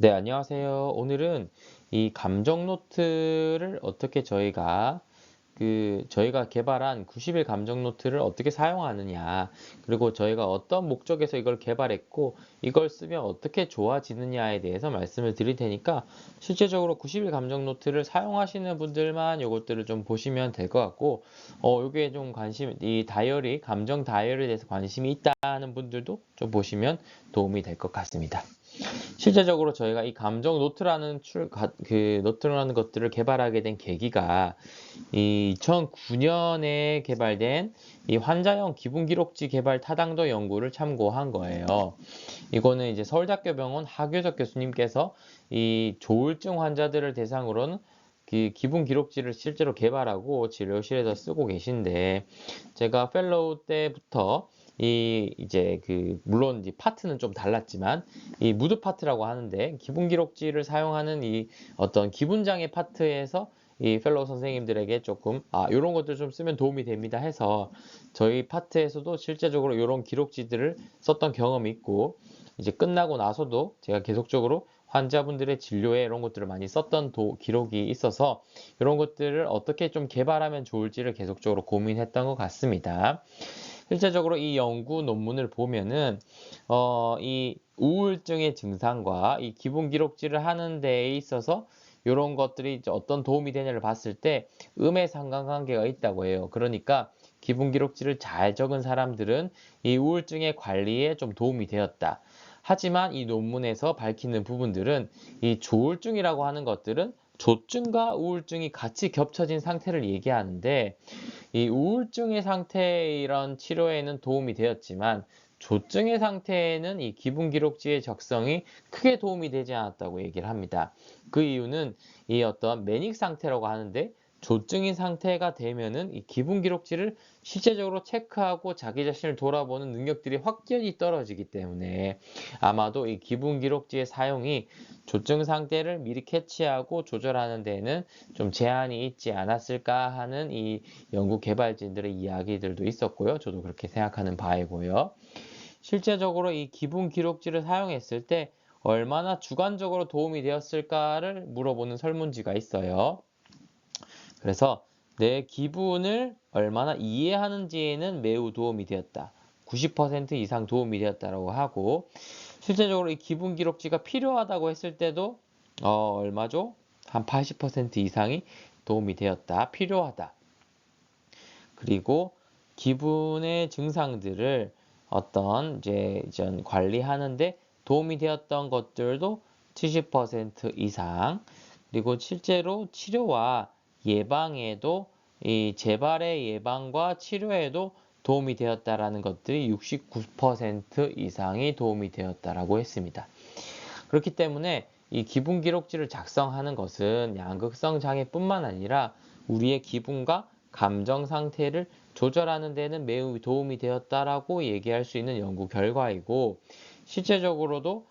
네, 안녕하세요. 오늘은 이 감정 노트를 어떻게 저희가 개발한 90일 감정 노트를 어떻게 사용하느냐, 그리고 저희가 어떤 목적에서 이걸 개발했고, 이걸 쓰면 어떻게 좋아지느냐에 대해서 말씀을 드릴 테니까, 실제적으로 90일 감정 노트를 사용하시는 분들만 이것들을 좀 보시면 될 것 같고, 요게 좀 이 감정 다이어리에 대해서 관심이 있다는 분들도 좀 보시면 도움이 될 것 같습니다. 실제적으로 저희가 이 감정 노트라는 것들을 개발하게 된 계기가 이 2009년에 개발된 이 환자형 기분기록지 개발 타당도 연구를 참고한 거예요. 이거는 이제 서울대학교병원 하교석 교수님께서 이 조울증 환자들을 대상으로는 기분 기록지를 실제로 개발하고 진료실에서 쓰고 계신데, 제가 펠로우 때부터 물론 이제 파트는 좀 달랐지만 이 무드 파트라고 하는데, 기분 기록지를 사용하는 이 어떤 기분장애 파트에서 이 펠로우 선생님들에게 조금 요런 것들 좀 쓰면 도움이 됩니다 해서 저희 파트에서도 실제적으로 요런 기록지들을 썼던 경험이 있고, 이제 끝나고 나서도 제가 계속적으로 환자분들의 진료에 이런 것들을 많이 썼던 기록이 있어서 이런 것들을 어떻게 좀 개발하면 좋을지를 계속적으로 고민했던 것 같습니다. 실제적으로 이 연구 논문을 보면은 이 우울증의 증상과 이 기분 기록지를 하는 데에 있어서 이런 것들이 이제 어떤 도움이 되냐를 봤을 때 음의 상관관계가 있다고 해요. 그러니까 기분 기록지를 잘 적은 사람들은 이 우울증의 관리에 좀 도움이 되었다. 하지만 이 논문에서 밝히는 부분들은 이 조울증이라고 하는 것들은 조증과 우울증이 같이 겹쳐진 상태를 얘기하는데, 이 우울증의 상태의 이런 치료에는 도움이 되었지만 조증의 상태에는 이 기분 기록지의 적성이 크게 도움이 되지 않았다고 얘기를 합니다. 그 이유는 이 어떤 매닉 상태라고 하는데, 조증인 상태가 되면은 이 기분 기록지를 실제적으로 체크하고 자기 자신을 돌아보는 능력들이 확연히 떨어지기 때문에 아마도 이 기분 기록지의 사용이 조증 상태를 미리 캐치하고 조절하는 데에는 좀 제한이 있지 않았을까 하는 이 연구 개발진들의 이야기들도 있었고요. 저도 그렇게 생각하는 바이고요. 실제적으로 이 기분 기록지를 사용했을 때 얼마나 주관적으로 도움이 되었을까를 물어보는 설문지가 있어요. 그래서 내 기분을 얼마나 이해하는지에는 매우 도움이 되었다. 90% 이상 도움이 되었다고 하고, 실제적으로 이 기분 기록지가 필요하다고 했을 때도 얼마죠? 한 80% 이상이 도움이 되었다. 필요하다. 그리고 기분의 증상들을 어떤 이제 관리하는데 도움이 되었던 것들도 70% 이상, 그리고 실제로 치료와 예방에도 이 재발의 예방과 치료에도 도움이 되었다라는 것들이 69% 이상이 도움이 되었다라고 했습니다. 그렇기 때문에 이 기분 기록지를 작성하는 것은 양극성 장애뿐만 아니라 우리의 기분과 감정 상태를 조절하는 데는 매우 도움이 되었다라고 얘기할 수 있는 연구 결과이고, 실제적으로도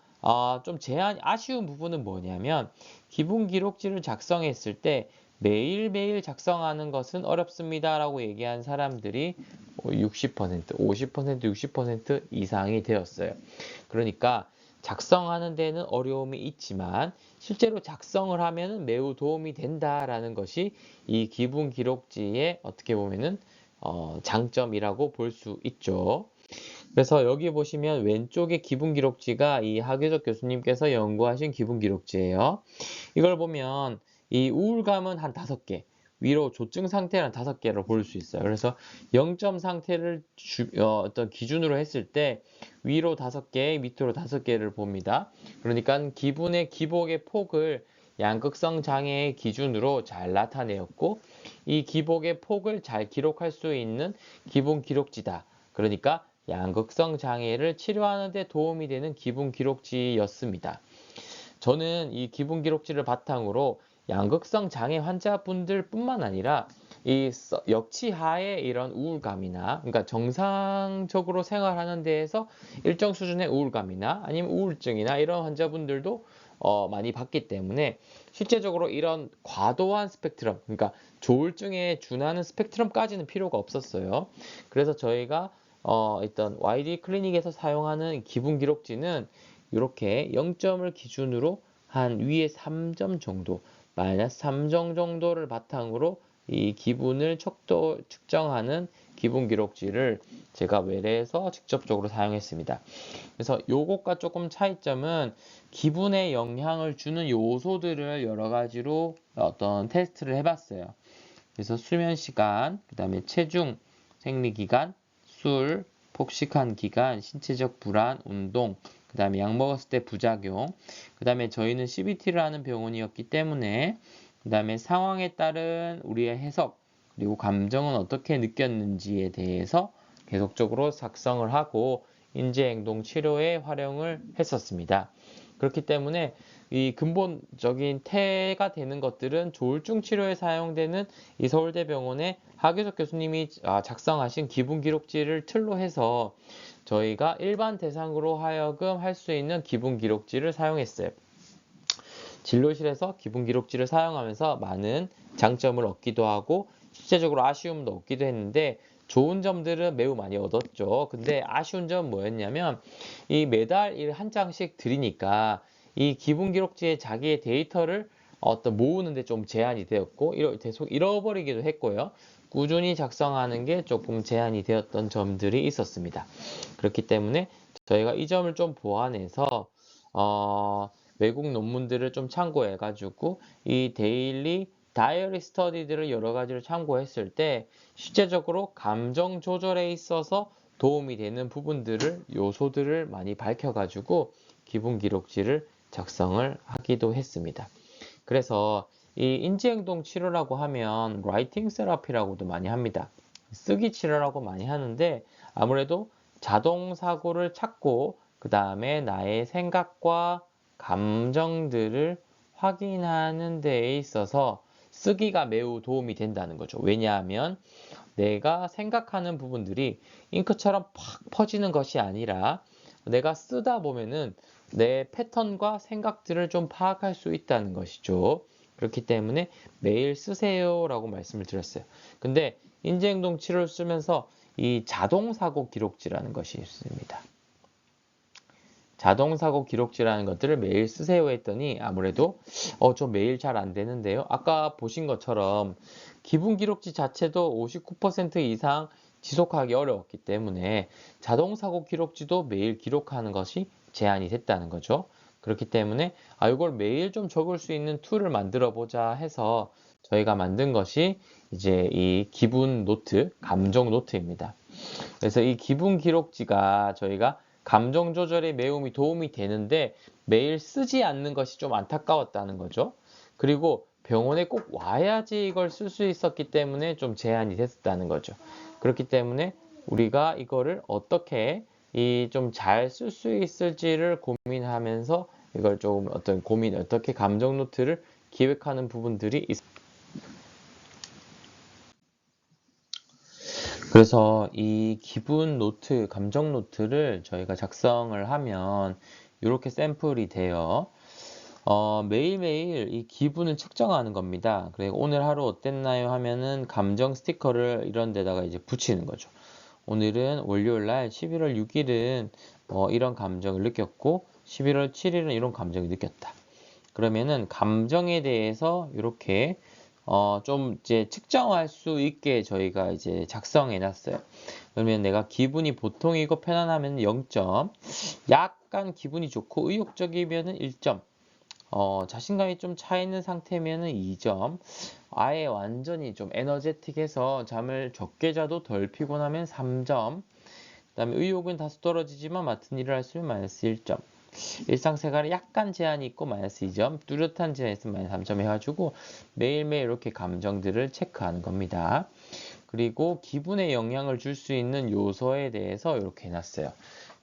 좀 아쉬운 부분은 뭐냐면, 기분 기록지를 작성했을 때 매일매일 작성하는 것은 어렵습니다라고 얘기한 사람들이 60%, 50%, 60% 이상이 되었어요. 그러니까 작성하는 데는 어려움이 있지만 실제로 작성을 하면 매우 도움이 된다라는 것이 이 기분 기록지의 어떻게 보면은 장점이라고 볼 수 있죠. 그래서 여기 보시면 왼쪽에 기분 기록지가 이 하규석 교수님께서 연구하신 기분 기록지예요. 이걸 보면 이 우울감은 한 5개, 위로 조증 상태는 한 5개로 볼 수 있어요. 그래서 0점 상태를 어떤 기준으로 했을 때 위로 5개, 밑으로 5개를 봅니다. 그러니까 기분의 기복의 폭을 양극성 장애의 기준으로 잘 나타내었고, 이 기복의 폭을 잘 기록할 수 있는 기분 기록지다. 그러니까 양극성 장애를 치료하는 데 도움이 되는 기분 기록지였습니다. 저는 이 기분 기록지를 바탕으로 양극성 장애 환자분들 뿐만 아니라 이 역치하의 이런 우울감이나, 그러니까 정상적으로 생활하는 데에서 일정 수준의 우울감이나 아니면 우울증이나 이런 환자분들도 많이 봤기 때문에 실제적으로 이런 과도한 스펙트럼, 그러니까 조울증에 준하는 스펙트럼까지는 필요가 없었어요. 그래서 저희가 일단 YD 클리닉에서 사용하는 기분 기록지는 이렇게 0점을 기준으로 한 위에 3점 정도, 마이너스 3점 정도를 바탕으로 이 기분을 측정하는 기분 기록지를 제가 외래에서 직접적으로 사용했습니다. 그래서 요것과 조금 차이점은 기분에 영향을 주는 요소들을 여러 가지로 어떤 테스트를 해봤어요. 그래서 수면 시간, 그 다음에 체중, 생리 기간, 술, 폭식한 기간, 신체적 불안, 운동, 그 다음에 약 먹었을 때 부작용, 그 다음에 저희는 CBT를 하는 병원이었기 때문에 그 다음에 상황에 따른 우리의 해석, 그리고 감정은 어떻게 느꼈는지에 대해서 계속적으로 작성을 하고 인지행동 치료에 활용을 했었습니다. 그렇기 때문에 이 근본적인 태가 되는 것들은 조울증 치료에 사용되는 이 서울대병원의 하규석 교수님이 작성하신 기분기록지를 틀로 해서 저희가 일반 대상으로 하여금 할 수 있는 기분기록지를 사용했어요. 진료실에서 기분기록지를 사용하면서 많은 장점을 얻기도 하고 실제적으로 아쉬움도 얻기도 했는데 좋은 점들은 매우 많이 얻었죠. 근데 아쉬운 점은 뭐였냐면 이 매달 한 장씩 드리니까 이 기분기록지에 자기의 데이터를 어떤 모으는데 좀 제한이 되었고 계속 잃어버리기도 했고요. 꾸준히 작성하는 게 조금 제한이 되었던 점들이 있었습니다. 그렇기 때문에 저희가 이 점을 좀 보완해서 외국 논문들을 좀 참고해가지고 이 데일리 다이어리 스터디들을 여러 가지를 참고했을 때 실제적으로 감정 조절에 있어서 도움이 되는 부분들을 요소들을 많이 밝혀가지고 기분 기록지를 작성을 하기도 했습니다. 그래서 이 인지행동 치료라고 하면 라이팅 세라피라고도 많이 합니다. 쓰기 치료라고 많이 하는데 아무래도 자동 사고를 찾고 그 다음에 나의 생각과 감정들을 확인하는 데에 있어서 쓰기가 매우 도움이 된다는 거죠. 왜냐하면 내가 생각하는 부분들이 잉크처럼 팍 퍼지는 것이 아니라 내가 쓰다 보면은 내 패턴과 생각들을 좀 파악할 수 있다는 것이죠. 그렇기 때문에 매일 쓰세요라고 말씀을 드렸어요. 근데 인지행동 치료를 쓰면서 이 자동사고 기록지라는 것이 있습니다. 자동사고 기록지라는 것들을 매일 쓰세요 했더니 아무래도 저 매일 잘 안 되는데요. 아까 보신 것처럼 기분 기록지 자체도 59% 이상 지속하기 어려웠기 때문에 자동사고 기록지도 매일 기록하는 것이 제한이 됐다는 거죠. 그렇기 때문에 이걸 매일 좀 적을 수 있는 툴을 만들어 보자 해서 저희가 만든 것이 이제 이 기분 노트, 감정 노트입니다. 그래서 이 기분 기록지가 저희가 감정 조절에 매우 도움이 되는데 매일 쓰지 않는 것이 좀 안타까웠다는 거죠. 그리고 병원에 꼭 와야지 이걸 쓸 수 있었기 때문에 좀 제한이 됐다는 거죠. 그렇기 때문에 우리가 이거를 어떻게 좀 잘 쓸 수 있을지를 고민하면서 이걸 좀 어떻게 감정 노트를 기획하는 부분들이 있습니다. 그래서 이 기분 노트, 감정 노트를 저희가 작성을 하면 이렇게 샘플이 돼요. 매일매일 이 기분을 측정하는 겁니다. 그리고 오늘 하루 어땠나요? 하면은 감정 스티커를 이런 데다가 이제 붙이는 거죠. 오늘은 월요일 날 11월 6일은 이런 감정을 느꼈고 11월 7일은 이런 감정을 느꼈다. 그러면은 감정에 대해서 이렇게 좀 이제 측정할 수 있게 저희가 이제 작성해 놨어요. 그러면 내가 기분이 보통이고 편안하면 0점, 약간 기분이 좋고 의욕적이면은 1점, 자신감이 좀 차 있는 상태면은 2점, 아예 완전히 좀 에너제틱해서 잠을 적게 자도 덜 피곤하면 3점, 그 다음에 의욕은 다소 떨어지지만 맡은 일을 할 수 있으면 마이너스 1점, 일상생활에 약간 제한이 있고 마이너스 2점, 뚜렷한 제한이 있으면 마이너스 3점 해가지고 매일매일 이렇게 감정들을 체크하는 겁니다. 그리고 기분에 영향을 줄 수 있는 요소에 대해서 이렇게 해놨어요.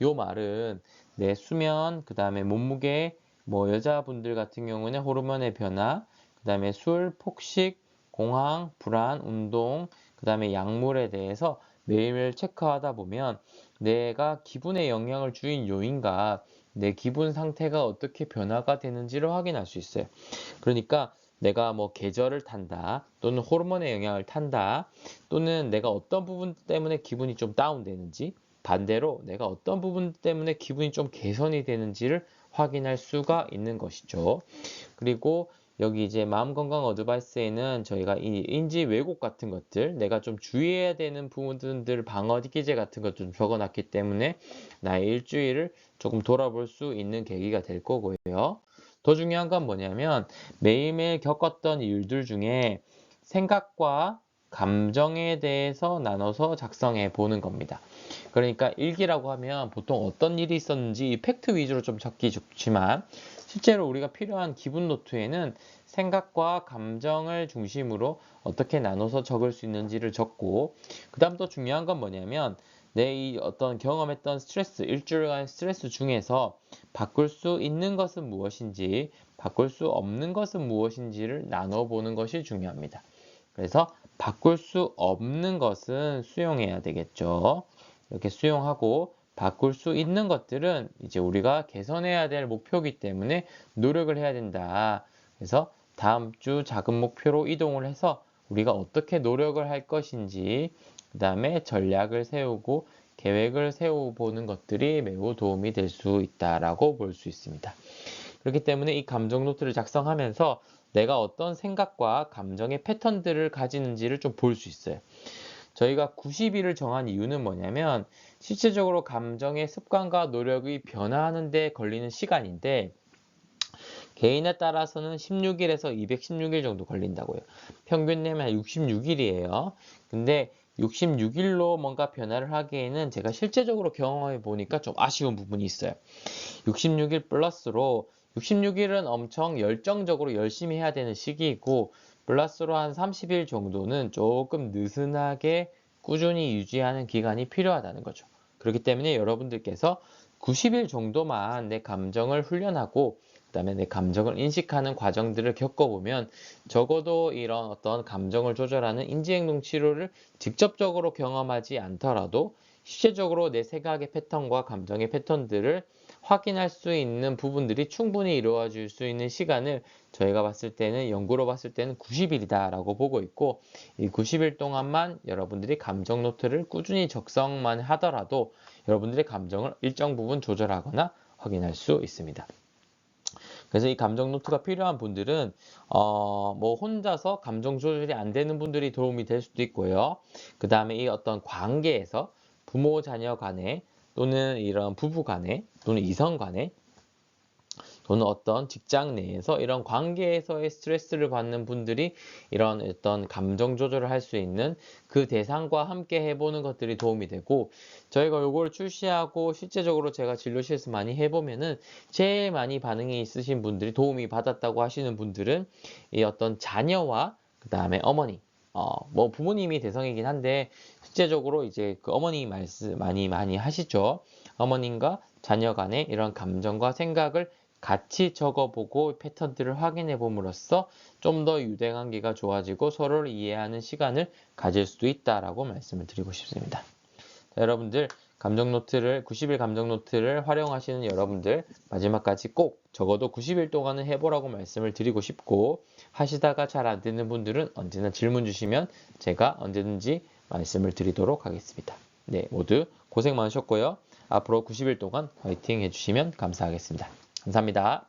요 말은 내 수면, 그 다음에 몸무게, 뭐 여자분들 같은 경우는 호르몬의 변화, 그 다음에 술, 폭식, 공황, 불안, 운동, 그 다음에 약물에 대해서 매일매일 체크하다 보면 내가 기분에 영향을 주인 요인과 내 기분 상태가 어떻게 변화가 되는지를 확인할 수 있어요. 그러니까 내가 뭐 계절을 탄다, 또는 호르몬의 영향을 탄다, 또는 내가 어떤 부분 때문에 기분이 좀 다운되는지, 반대로 내가 어떤 부분 때문에 기분이 좀 개선이 되는지를 확인할 수가 있는 것이죠. 그리고 여기 이제 마음건강 어드바이스에는 저희가 이 인지 왜곡 같은 것들, 내가 좀 주의해야 되는 부분들, 방어 기제 같은 것 좀 적어놨기 때문에 나의 일주일을 조금 돌아볼 수 있는 계기가 될 거고요. 더 중요한 건 뭐냐면 매일매일 겪었던 일들 중에 생각과 감정에 대해서 나눠서 작성해 보는 겁니다. 그러니까 일기라고 하면 보통 어떤 일이 있었는지 팩트 위주로 좀 적기 좋지만 실제로 우리가 필요한 기분 노트에는 생각과 감정을 중심으로 어떻게 나눠서 적을 수 있는지를 적고, 그 다음 또 중요한 건 뭐냐면 내 이 어떤 경험했던 스트레스, 일주일간 스트레스 중에서 바꿀 수 있는 것은 무엇인지, 바꿀 수 없는 것은 무엇인지를 나눠보는 것이 중요합니다. 그래서 바꿀 수 없는 것은 수용해야 되겠죠. 이렇게 수용하고 바꿀 수 있는 것들은 이제 우리가 개선해야 될 목표이기 때문에 노력을 해야 된다. 그래서 다음 주 작은 목표로 이동을 해서 우리가 어떻게 노력을 할 것인지, 그 다음에 전략을 세우고 계획을 세워보는 것들이 매우 도움이 될 수 있다라고 볼 수 있습니다. 그렇기 때문에 이 감정 노트를 작성하면서 내가 어떤 생각과 감정의 패턴들을 가지는지를 좀 볼 수 있어요. 저희가 90일을 정한 이유는 뭐냐면 실질적으로 감정의 습관과 노력이 변화하는 데 걸리는 시간인데 개인에 따라서는 16일에서 216일 정도 걸린다고요. 평균 내면 66일이에요. 근데 66일로 뭔가 변화를 하기에는 제가 실제적으로 경험해 보니까 좀 아쉬운 부분이 있어요. 66일 플러스로 66일은 엄청 열정적으로 열심히 해야 되는 시기이고 플러스로 한 30일 정도는 조금 느슨하게 꾸준히 유지하는 기간이 필요하다는 거죠. 그렇기 때문에 여러분들께서 90일 정도만 내 감정을 훈련하고 그다음에 내 감정을 인식하는 과정들을 겪어보면 적어도 이런 어떤 감정을 조절하는 인지행동 치료를 직접적으로 경험하지 않더라도 실제적으로 내 생각의 패턴과 감정의 패턴들을 확인할 수 있는 부분들이 충분히 이루어질 수 있는 시간을 저희가 봤을 때는 연구로 봤을 때는 90일이다 라고 보고 있고, 이 90일 동안만 여러분들이 감정 노트를 꾸준히 적성만 하더라도 여러분들의 감정을 일정 부분 조절하거나 확인할 수 있습니다. 그래서 이 감정 노트가 필요한 분들은 뭐 혼자서 감정 조절이 안 되는 분들이 도움이 될 수도 있고요. 그 다음에 이 어떤 관계에서 부모 자녀 간에 또는 이런 부부 간에 또는 이성 간에 또는 어떤 직장 내에서 이런 관계에서의 스트레스를 받는 분들이 이런 어떤 감정 조절을 할 수 있는 그 대상과 함께 해보는 것들이 도움이 되고, 저희가 요걸 출시하고 실제적으로 제가 진료실에서 많이 해보면은 제일 많이 반응이 있으신 분들이 도움이 받았다고 하시는 분들은 이 어떤 자녀와 그 다음에 어머니, 뭐 부모님이 대상이긴 한데 실제적으로 이제 그 어머니 말씀 많이 하시죠. 어머님과 자녀 간의 이런 감정과 생각을 같이 적어보고 패턴들을 확인해 봄으로써 좀 더 유대관계가 좋아지고 서로를 이해하는 시간을 가질 수도 있다라고 말씀을 드리고 싶습니다. 자, 여러분들 감정 노트를 90일 감정 노트를 활용하시는 여러분들 마지막까지 꼭 적어도 90일 동안은 해보라고 말씀을 드리고 싶고, 하시다가 잘 안 되는 분들은 언제나 질문 주시면 제가 언제든지 말씀을 드리도록 하겠습니다. 네, 모두 고생 많으셨고요. 앞으로 90일 동안 화이팅 해주시면 감사하겠습니다. 감사합니다.